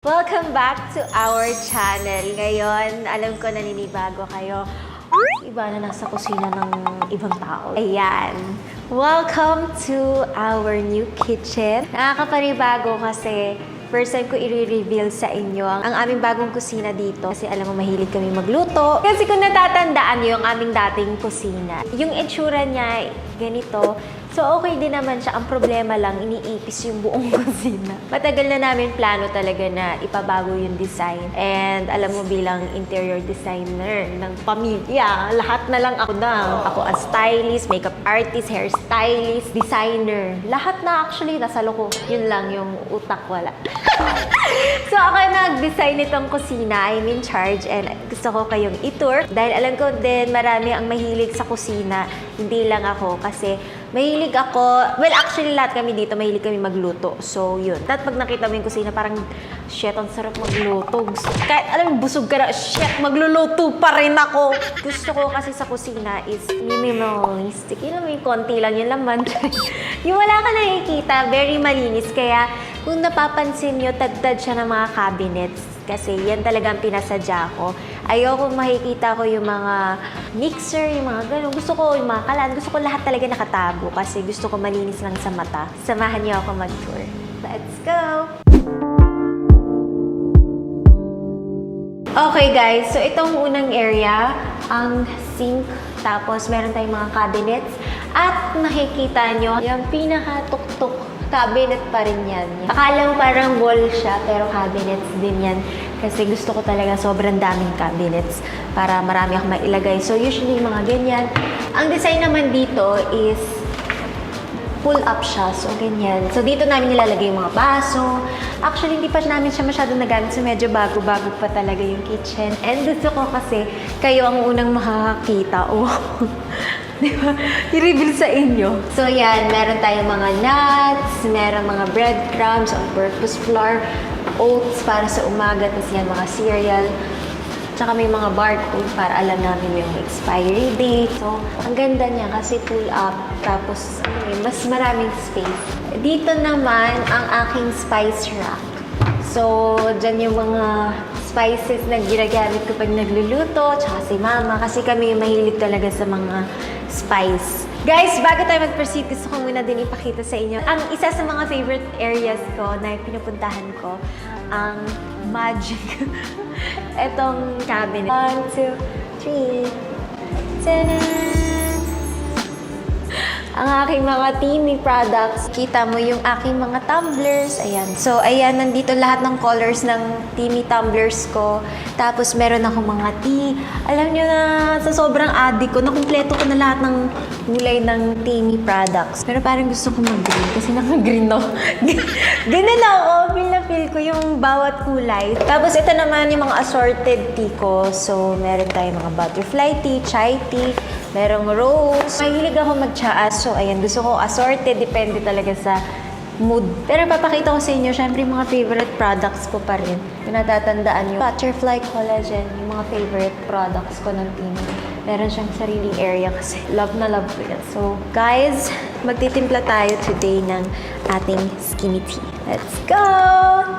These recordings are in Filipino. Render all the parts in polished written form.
Welcome back to our channel. Ngayon, alam ko naninibago kayo. Iba na nasa kusina ng ibang tao. Ayan. Welcome to our new kitchen. Nakakapanibago kasi first time ko i-reveal sa inyo ang aming bagong kusina dito. Kasi alam mo, mahilig kami magluto. Kasi kung natatandaan nyo yung aming dating kusina, yung itsura niya ganito. So, okay din naman siya. Ang problema lang, iniipis yung buong kusina. Matagal na namin plano talaga na ipabago yung design. And alam mo, bilang interior designer ng pamilya, lahat na lang ako na. Ako ang stylist, makeup artist, hairstylist, designer. Lahat na actually, nasa loko. Yun lang, yung utak wala. So, ako nag-design nitong kusina. I'm in charge and gusto ko kayong i-tour. Dahil alam ko din, marami ang mahilig sa kusina. Hindi lang ako kasi mahilig ako, well actually lahat kami dito, mahilig kami magluto. So yun. At pag nakita mo yung kusina, parang, shit, ang sarap magluto. Kahit alam mo, busog ka na, shit, magluluto pa rin ako. Gusto ko kasi sa kusina is minimalistic. Yun naman yung konti lang, yun laman. Yung wala ka nakikita, very malinis. Kaya kung napapansin nyo, tad-tad siya ng mga cabinets. Kasi yan talagang pinasadya ko. Ayoko makikita ko yung mga mixer, yung mga gano'n. Gusto ko yung mga kalan. Gusto ko lahat talaga nakatago kasi gusto ko malinis lang sa mata. Samahan niyo ako mag-tour. Let's go! Okay guys, so itong unang area, ang sink. Tapos meron tayong mga cabinets. At nakikita nyo, yung pinaka-tuktok cabinet pa rin yan. Akala mo parang wall siya, pero cabinets din yan. Kasi gusto ko talaga sobrang daming cabinets para marami akong mailagay. So usually mga ganyan. Ang design naman dito is pull up siya. So ganyan. So dito namin nilalagay yung mga baso. Actually, hindi pa namin siya masyadong nagamit. So medyo bago-bago pa talaga yung kitchen. And gusto ko kasi kayo ang unang makakakita. Oh. Diba? I-reveal sa inyo. So, yan. Meron tayong mga nuts, meron mga breadcrumbs, all-purpose flour, oats para sa umaga, tapos yan, mga cereal. Tsaka may mga barcode para alam namin yung expiry date. So, ang ganda niya kasi pull up. Tapos, mas maraming space. Dito naman, ang aking spice rack. So, dyan yung mga spices na ginagamit ko pag nagluluto, tsaka si mama. Kasi kami mahilig talaga sa mga spice. Guys, bago tayo mag-proceed, gusto ko muna din ipakita sa inyo ang isa sa mga favorite areas ko na pinupuntahan ko, ang magic. Etong cabinet. 1, 2, 3. Tada! Ang aking mga Teami products. Kita mo yung aking mga tumblers. Ayan. So, ayan, nandito lahat ng colors ng Teami tumblers ko. Tapos, meron akong mga tea. Alam nyo na, sa sobrang addict ko, nakumpleto ko na lahat ng kulay ng Teami products. Pero parang gusto ko mag-green kasi naka-green ako. Ganun ako. Feel na feel ko yung bawat kulay. Tapos, ito naman yung mga assorted tea ko. So, meron tayong mga butterfly tea, chai tea, merong rose. Mahilig ako mag-tsaa. So, ayan, gusto ko assorted. Depende talaga sa mood. Pero papakita ko sa inyo, syempre, mga favorite products ko pa rin. Kung natatandaan nyo, Butterfly Collagen, yung mga favorite products ko ng Teami. Meron siyang sariling area kasi love na love ko yan. So, guys, magtitimpla tayo today ng ating skinny tea. Let's go!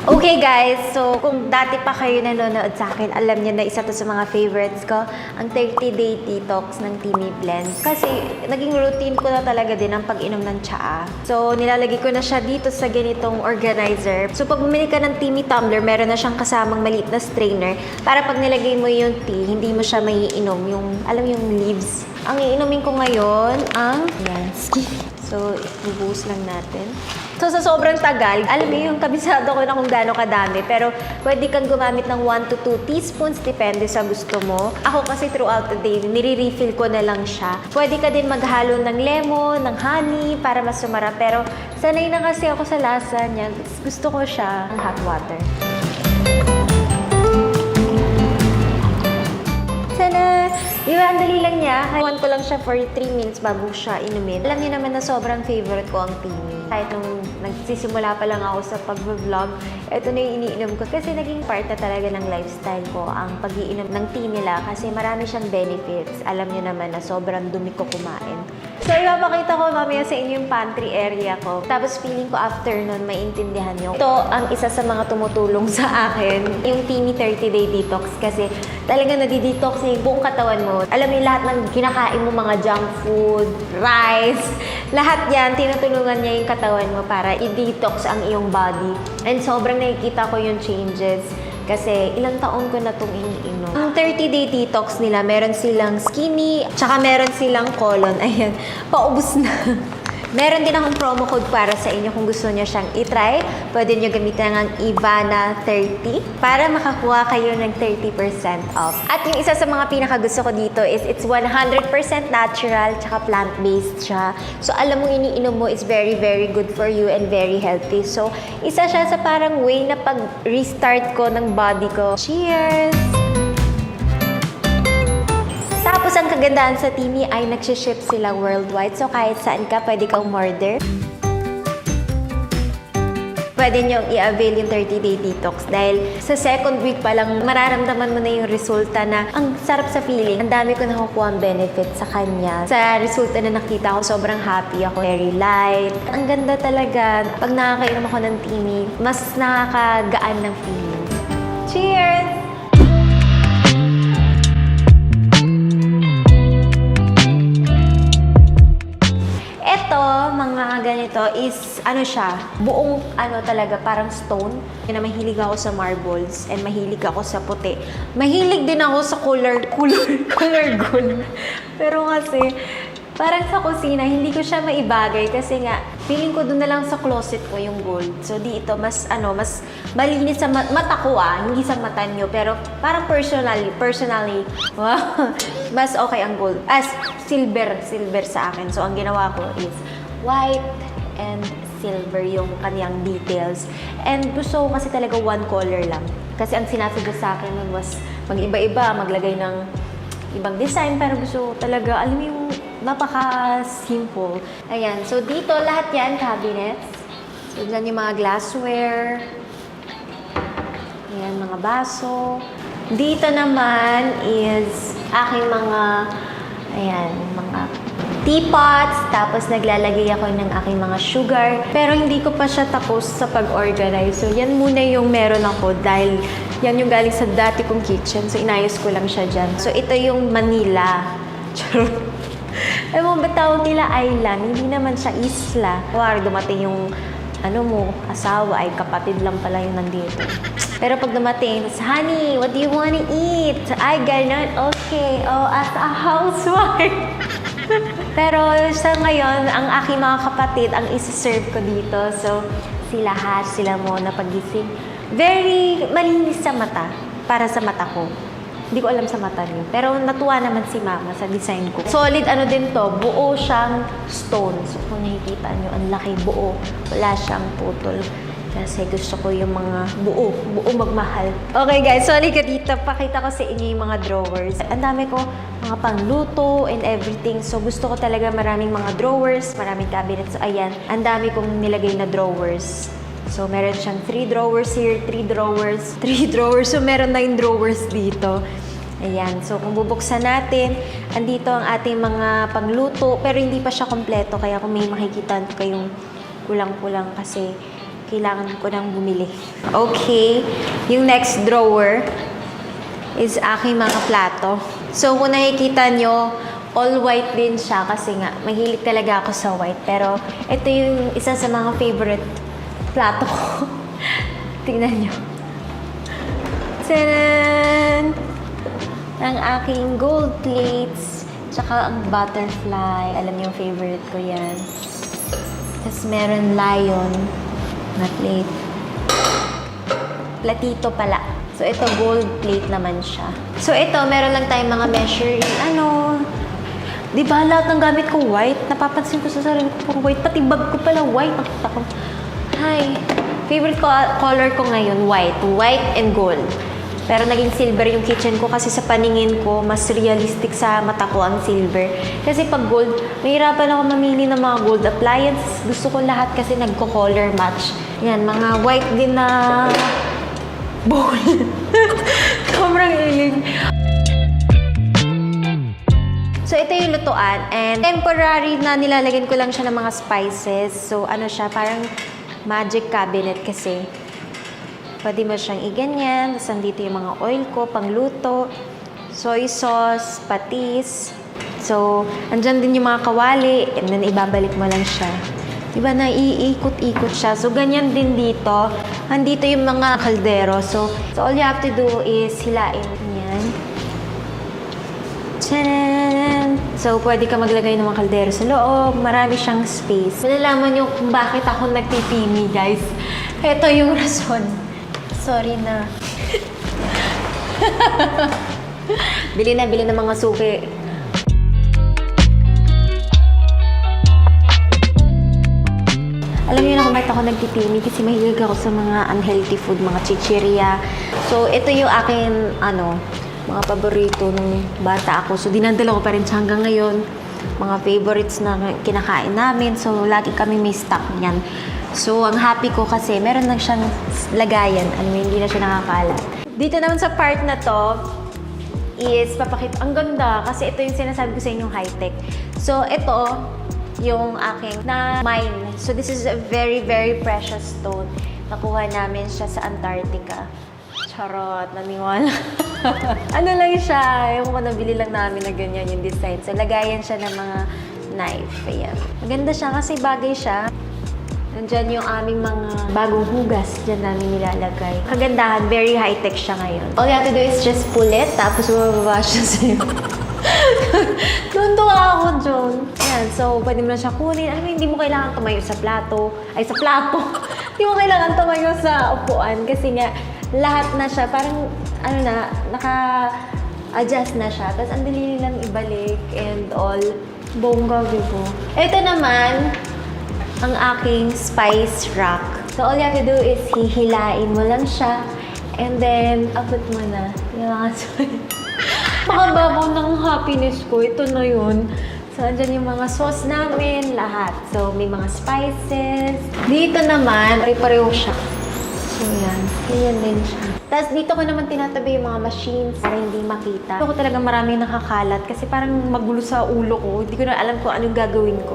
Okay guys, so kung dati pa kayo nanonood sa akin, alam niyo na isa to sa mga favorites ko, ang 30-day detox ng Teami Blend. Kasi naging routine ko na talaga din ang pag-inom ng tsaa. So nilalagay ko na siya dito sa ganitong organizer. So pag bumili ka ng Teami tumbler, meron na siyang kasamang maliit na strainer para pag nilagay mo yung tea, hindi mo siya maiinom. Yung, alam yung leaves. Ang iinumin ko ngayon, ang yan, so, ibubuhos lang natin. So, sa sobrang tagal, alam mo yung kabisado ko na kung gaano kadami. Pero, pwede kang gumamit ng 1 to 2 teaspoons, depende sa gusto mo. Ako kasi throughout the day, nire-refill ko na lang siya. Pwede ka din maghalo ng lemon, ng honey, para mas sumarap. Pero, sanay na kasi ako sa lasa niya. Gusto ko siya ng hot water. Sana! Diba, ang dali lang niya. Iwan ko lang siya for 3 minutes bago siya inumin. Alam niyo naman na sobrang favorite ko ang Teami. Kahit nung nagsisimula pa lang ako sa pag-vlog, ito na yung iniinom ko. Kasi naging part na talaga ng lifestyle ko ang pag-iinom ng tea nila kasi marami siyang benefits. Alam niyo naman na sobrang dumi ko kumain. So, ipapakita ko mamaya sa inyo yung pantry area ko. Tapos, feeling ko after nun, maintindihan nyo. Ito ang isa sa mga tumutulong sa akin. Yung Teamy 30-Day Detox. Kasi talaga nadidetox niya yung buong katawan mo. Alam mo yung lahat ng kinakain mo, mga junk food, rice, lahat yan, tinutulungan niya yung katawan mo para i-detox ang iyong body. And sobrang nakikita ko yung changes. Kasi ilang taon ko na itong iniinom. Ang 30-day detox nila, meron silang skinny, tsaka meron silang colon. Ayan, paubos na. Meron din akong promo code para sa inyo kung gusto niyo siyang i-try. Pwede niyo gamitin ang Ivana30 para makakuha kayo ng 30% off. At yung isa sa mga pinakagusto ko dito is it's 100% natural tsaka plant-based siya. So alam mo iniinom mo is very, very good for you and very healthy. So isa siya sa parang way na pag-restart ko ng body ko. Cheers! Tapos, ang kagandahan sa Teamy ay nagsiship sila worldwide. So, kahit saan ka, pwede kang order. Pwede nyo i-avail yung 30-day detox dahil sa second week pa lang, mararamdaman mo na yung resulta na ang sarap sa feeling. Ang dami ko nakukuha ang benefit sa kanya. Sa resulta na nakita ko, sobrang happy ako. Very light. Ang ganda talaga. Pag nakakainom ako ng Teamy, mas nakakagaan ng feeling. Cheers! Mga ganito is, ano siya, buong, talaga, parang stone. Yun na mahilig ako sa marbles and mahilig ako sa puti. Mahilig din ako sa color gold. Pero kasi, parang sa kusina, hindi ko siya maibagay kasi nga, feeling ko doon na lang sa closet ko yung gold. So, dito, mas malinis sa mata ko hindi sa mata nyo. Pero, parang personally, wow, mas okay ang gold. Silver sa akin. So, ang ginawa ko is, white and silver yung kaniyang details. And gusto ko kasi talaga one color lang. Kasi ang sinasadya sa akin nun was mag-iba-iba, maglagay ng ibang design. Pero gusto ko talaga, alam mo yung napaka-simple. Ayan. So, dito lahat yan, cabinets. So, dyan yung mga glassware. Ayan, mga baso. Dito naman is aking mga, mga teapots, tapos naglalagay ako ng aking mga sugar. Pero hindi ko pa siya tapos sa pag-organize. So, yan muna yung meron ako dahil yan yung galing sa dati kong kitchen. So, inayos ko lang siya dyan. So, ito yung Manila. Charot. Alam mo, ba't tawag nila island? Hindi naman siya isla. Kuwari, dumating yung asawa ay kapatid lang pala yung nandito. Pero pag dumating, honey, what do you wanna eat? Ay, ganun. Okay. Oh, as a housewife. Pero sa ngayon, ang aking mga kapatid ang isi-serve ko dito. So, sila muna pagising. Very malinis sa mata, para sa mata ko. Hindi ko alam sa mata niyo. Pero natuwa naman si mama sa design ko. Solid din to, buo siyang stone. So, kung nakikita niyo, ang laki buo. Wala siyang putol. Kasi gusto ko yung mga buo magmahal. Okay guys, so halika dito. Pakita ko sa inyo yung mga drawers. Ang dami ko mga pangluto and everything. So gusto ko talaga maraming mga drawers, maraming cabinets. So ayan, ang dami kong nilagay na drawers. So meron siyang 3 drawers here, 3 drawers, 3 drawers. So meron 9 drawers dito. Ayan, so kung bubuksan natin, andito ang ating mga pangluto. Pero hindi pa siya kompleto. Kaya kung may makikita kayong kulang-kulang kasi kailangan ko nang bumili. Okay, yung next drawer is aking mga plato. So, kung nakikita nyo, all white din siya kasi nga, mahilig talaga ako sa white. Pero, ito yung isa sa mga favorite plato ko. Tingnan nyo. Tanan! Ang aking gold plates, tsaka ang butterfly. Alam niyo yung favorite ko yan. Tapos, meron lion na plate. Platito pala. So, ito gold plate naman siya. So, ito, meron lang tayong mga measuring, di ba lahat ng gamit ko white? Napapansin ko sa sarili ko puro white. Pati bag ko pala white. Nakita ko. Hi. Favorite color ko ngayon, white. White and gold. Pero naging silver yung kitchen ko kasi sa paningin ko, mas realistic sa mata ko ang silver. Kasi pag gold, mahirapan ako mamili ng mga gold appliances. Gusto ko lahat kasi nagko-color match. Yan, mga white din na bowl. Sobrang ilig. So, ito yung lutuan. And temporary na nilalagyan ko lang siya ng mga spices. So, ano siya, parang magic cabinet kasi. Pwede mo siyang iganyan. Tapos, andito yung mga oil ko, pangluto, soy sauce, patis. So, andyan din yung mga kawali. And then, ibabalik mo lang siya. Diba, naiikot-ikot siya. So, ganyan din dito. Andito yung mga kaldero. So all you have to do is hilain. Yan. Tcharan! So, pwede ka maglagay ng mga kaldero sa loob. Marami siyang space. Malalaman nyo kung bakit ako nagtitimi, guys. Ito yung rason. Sorry na. Bili ng mga suki. Alam niyo na kung bakit ako nagtitimi kasi mahilig ako sa mga unhealthy food, mga chichirya. So, ito yung akin, mga paborito nung bata ako. So, dinadala ko pa rin siya hanggang ngayon. Mga favorites na kinakain namin. So, lagi kami may stock niyan. So, ang happy ko kasi meron na siyang lagayan. Hindi na siya nakakalat. Dito naman sa part na to, is papakita. Ang ganda kasi ito yung sinasabi ko sa inyong high-tech. So, ito, yung aking na mine. So, this is a very, very precious stone. Nakuha namin siya sa Antarctica. Charot, naniwala. Ano lang siya, yung nabili lang namin na ganyan yung design. So, lagayan siya ng mga knife. Ayan. Maganda siya kasi bagay siya. Nandyan yung aming mga bagong hugas. Diyan namin nilalagay. Kagandahan, very high-tech siya ngayon. All you have to do is just pull it, tapos bumababa siya sa'yo. Tuntua ako, John. Ayan, so pwede mo na siya kunin. Hindi mo kailangan tumayo sa plato. Hindi mo kailangan tumayo sa upuan kasi nga, lahat na siya. Parang, naka-adjust na siya. Tapos, ang dali lang ibalik and all. Bongga, bibo. Ito naman, ang aking spice rack. So, all you have to do is hihilain mo lang siya. And then, abot mo na. Yung mga spice. Makababaw ng happiness ko. Ito na yun. So, andyan yung mga sauce namin, lahat. So, may mga spices. Dito naman, pare-pareho siya. So, yan. Ganyan din siya. Tapos, dito ko naman tinatabi yung mga machines para hindi makita. Ako talaga maraming nakakalat kasi parang magulo sa ulo ko. Hindi ko na alam kung anong gagawin ko.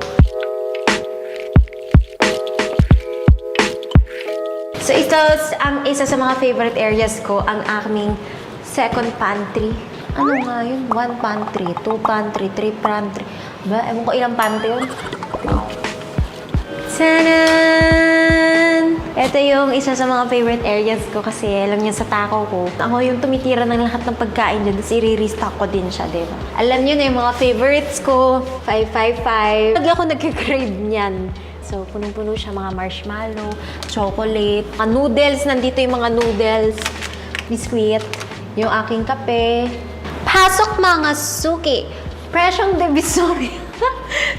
So, ito ang isa sa mga favorite areas ko, ang aming second pantry. Ano nga yun? 1 pantry, 2 pantry, 3 pantry. Ba? Ewan ko ilang pantry yun. Tanan! Ito yung isa sa mga favorite areas ko kasi alam niyo sa takaw ko. Ako yung tumitira ng lahat ng pagkain dyan, tapos i-restock ko din siya, diba? Alam niyo na yung mga favorites ko, 555. Lagi ako nagka-crave niyan. So, punong-puno siya mga marshmallow, chocolate, mga noodles. Nandito yung mga noodles, biskuit, yung aking kape. Pasok mga suki! Presyong divisory.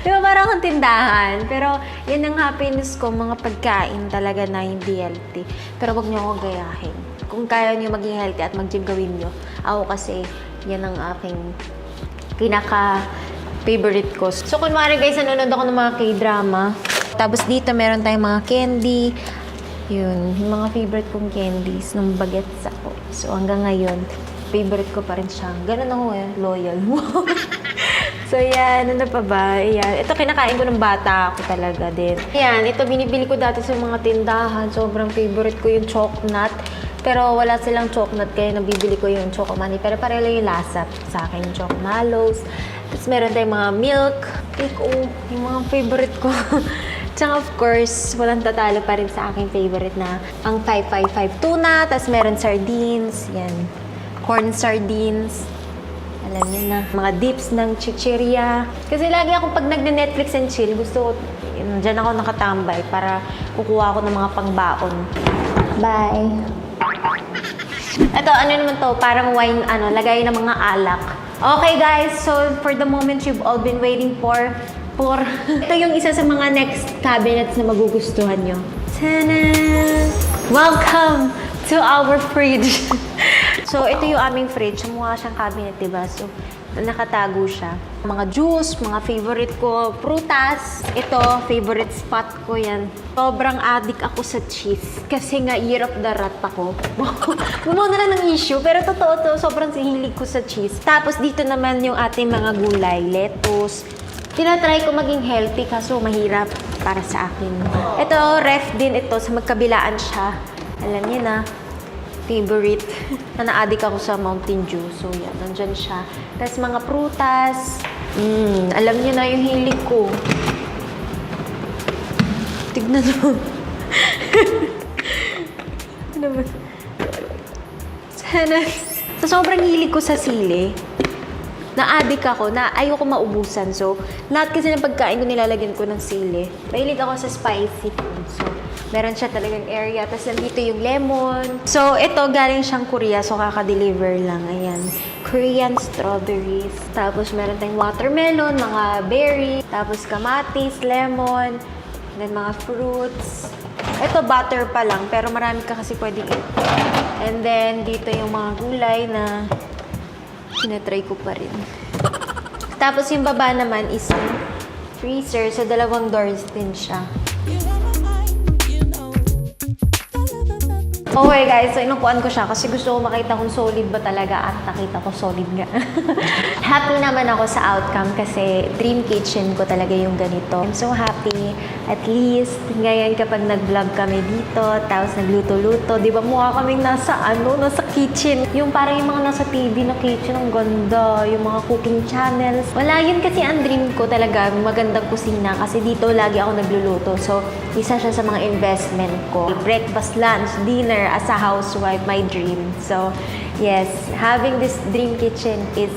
Di ba parang ang tindahan? Pero yan ang happiness ko, mga pagkain talaga na hindi healthy. Pero wag niyo akong gayahin. Kung kaya niyo maging healthy at mag-gym, gawin niyo. Ako kasi, yan ang aking pinaka-favorite ko. So, kunwari guys, nanonood ako ng mga K-drama. Tapos dito, meron tayong mga candy. Yun, yung mga favorite kong candies nung bagets ako. So, hanggang ngayon, favorite ko pa rin siya. Ganun ako loyal. So, yan. Ano pa ba? Yan. Ito, kinakain ko ng bata ako talaga din. Yan. Ito, binibili ko dati sa mga tindahan. Sobrang favorite ko yung chocolate. Pero wala silang chocolate, kaya nabibili ko yung chocomani. Pero pareho lang yung lasa sa akin, yung chocomalos. Tapos meron tayong mga milk. Yung mga favorite ko. Tsaka of course, walang tatalo pa rin sa aking favorite na ang 555 tuna. Tapos meron sardines. Yan. Corn sardines. Alam niyo na. Mga dips ng chichirya. Kasi lagi ako pag nagne-Netflix and chill, gusto ko, dyan ako nakatambay para kukuha ako ng mga pangbaon. Bye! Ito, ano naman to? Parang wine, lagay ng mga alak. Okay guys, so for the moment you've all been waiting for ito yung isa sa mga next cabinets na magugustuhan nyo. Tada! Welcome to our fridge! So, ito yung aming fridge. Mukha siyang cabinet, diba? So, nakatago siya. Mga juice, mga favorite ko, prutas. Ito, favorite spot ko yan. Sobrang addict ako sa cheese. Kasi nga, year of the rat ako. Gumawa na lang ng issue. Pero totoo to, sobrang hilig ko sa cheese. Tapos dito naman yung ating mga gulay, lettuce. Tinatry ko maging healthy kaso mahirap para sa akin. Ito, ref din ito. Sa magkabilaan siya. Alam niyo na, favorite. Na-addict ako sa Mountain Dew. So, yan. Nandyan siya. Tapos mga prutas. Alam niyo na yung hilig ko. Tignan mo. Ano ba? Sana. Sa sobrang hilig ko sa sili, na-addict ako na ayoko maubusan. So, lahat kasi ng pagkain ko nilalagyan ko ng sili. Mahilig ako sa spicy food. So, meron siya talagang area. Tapos nandito yung lemon. So, ito galing siyang Korea. So, kaka-deliver lang. Ayan. Korean strawberries. Tapos, meron tayong watermelon, mga berry. Tapos, kamatis, lemon. Then, mga fruits. Ito, butter pa lang. Pero marami ka kasi pwedeng eat. And then, dito yung mga gulay na tinatry ko pa rin. Tapos, yung baba naman is freezer. So, dalawang doors din siya. Okay guys, so inupuan ko siya kasi gusto ko makita kung solid ba talaga at nakita ko solid nga. Happy naman ako sa outcome kasi dream kitchen ko talaga yung ganito. I'm so happy. At least, ngayon kapag nag-vlog kami dito, tapos nagluto-luto, di ba mukha kaming nasa kitchen. Yung parang yung mga nasa TV na kitchen, ang ganda. Yung mga cooking channels. Wala, yun kasi ang dream ko talaga, magandang kusina kasi dito lagi ako nagluluto. So, isa siya sa mga investment ko. Breakfast, lunch, dinner, as a housewife, my dream. So, yes, having this dream kitchen is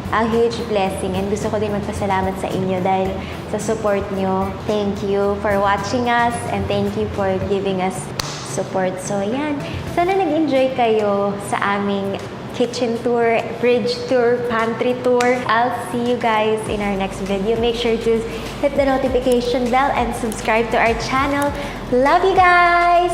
a huge blessing and gusto ko din magpasalamat sa inyo dahil sa support nyo. Thank you for watching us and thank you for giving us support. So, yan. Sana nag-enjoy kayo sa aming kitchen tour, fridge tour, pantry tour. I'll see you guys in our next video. Make sure to hit the notification bell and subscribe to our channel. Love you guys!